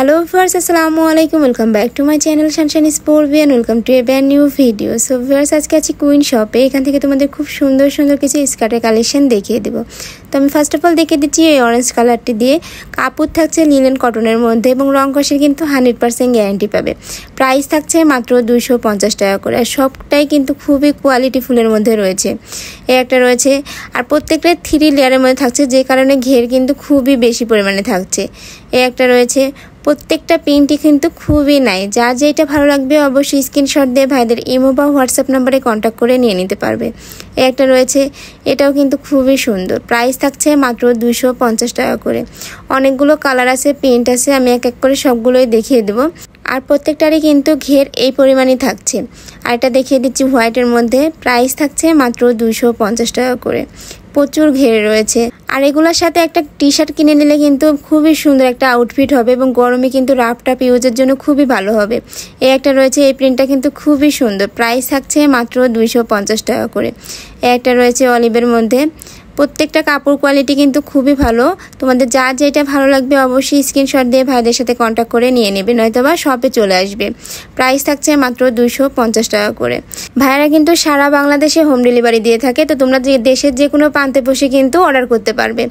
Hello viewers अस्सलाम वालेकुम welcome back to my channel sunshine sport and welcome to a brand new video. So viewers আজকে আছি queen শপে। এখান থেকে তোমাদের খুব সুন্দর সুন্দর কিছু স্কার্টের কালেকশন দেখিয়ে দেব। তো আমি ফার্স্ট অফ অল দেখিয়ে দিচ্ছি এই অরেঞ্জ কালারটি দিয়ে। কাপড় থাকছে লিনেন কটনের মধ্যে এবং রং কষের কিন্তু 100% গ্যারান্টি পাবে। প্রাইস থাকছে মাত্র 250 টাকা করে। আর সবটাই কিন্তু খুবই কোয়ালিটি ফুলের মধ্যে রয়েছে। এই একটা রয়েছে আর প্রত্যেকটা 3 লেয়ারের মধ্যে থাকছে, যে কারণে ঘের কিন্তু খুবই বেশি পরিমাণে থাকছে। এই একটা রয়েছে, প্রত্যেকটা প্রিন্টই কিন্তু খুবই নাই। যার যেটা ভালো লাগবে অবশ্যই স্ক্রিনশট দিয়ে ভাইদের ইমো বা হোয়াটসঅ্যাপ নাম্বারে কন্ট্যাক্ট করে নিয়ে নিতে পারবে। এই একটা রয়েছে, এটাও কিন্তু খুবই সুন্দর। প্রাইস থাকছে মাত্র 250 টাকা করে। অনেকগুলো কালার আছে, প্রিন্ট আছে, আমি এক এক করে সবগুলোই দেখিয়ে দেবো। আর প্রত্যেকটারই কিন্তু ঘের এই পরিমাণই থাকছে। আর এটা দেখিয়ে দিচ্ছি হোয়াইটের মধ্যে। প্রাইস থাকছে মাত্র 250 টাকা করে। প্রচুর ঘের রয়েছে। আর এগুলোর সাথে একটা টি শার্ট কিনে নিলে কিন্তু খুবই সুন্দর একটা আউটফিট হবে এবং গরমে কিন্তু রাফ টাপ ইউজের জন্য খুবই ভালো হবে। এই একটা রয়েছে, এই প্রিন্টটা কিন্তু খুবই সুন্দর। প্রাইস থাকছে মাত্র 250 টাকা করে। এই একটা রয়েছে অলিভের মধ্যে। প্রত্যেকটা কাপড় কোয়ালিটি কিন্তু খুবই ভালো। তোমাদের যার যেটা ভালো লাগবে অবশ্যই স্ক্রিনশট দিয়ে ভাইদের সাথে কন্ট্যাক্ট করে নিয়ে নেবে, নয়তো বা শপে চলে আসবে। প্রাইস থাকছে মাত্র 250 টাকা করে। ভাইয়েরা কিন্তু সারা বাংলাদেশে হোম ডেলিভারি দিয়ে থাকে, তো তোমরা দেশের যে কোনো প্রান্তে বসে কিন্তু অর্ডার করতে পারবে।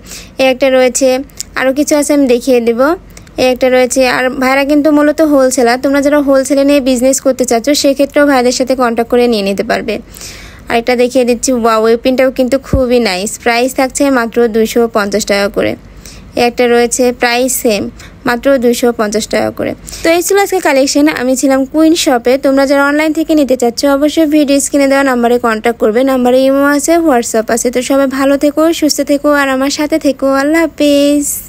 এই একটা রয়েছে, আরও কিছু আছে আমি দেখিয়ে দেবো। এই একটা রয়েছে। আর ভাইরা কিন্তু মূলত হোলসেলার। তোমরা যারা হোলসেলে নিয়ে বিজনেস করতে চাচ্ছ সেক্ষেত্রেও ভাইদের সাথে কন্ট্যাক্ট করে নিয়ে নিতে পারবে। আর এটা দেখিয়ে দিচ্ছি, ওয়াও, এই প্রিন্টটাও কিন্তু খুবই নাইস। প্রাইস থাকছে মাত্র 250 টাকা করে। একটা রয়েছে, প্রাইস সেম, মাত্র 250 টাকা করে। তো এই ছিল আজকে কালেকশন। আমি ছিলাম কুইন শপে। তোমরা যারা অনলাইন থেকে নিতে চাচ্ছ অবশ্যই ভিডিও স্ক্রিনে দেওয়া নাম্বারে কন্ট্যাক্ট করবে। নাম্বারে ইমো আছে, হোয়াটসঅ্যাপ আছে। তো সবাই ভালো থেকো, সুস্থ থেকো আর আমার সাথে থেকো। আল্লাহ হাফেজ।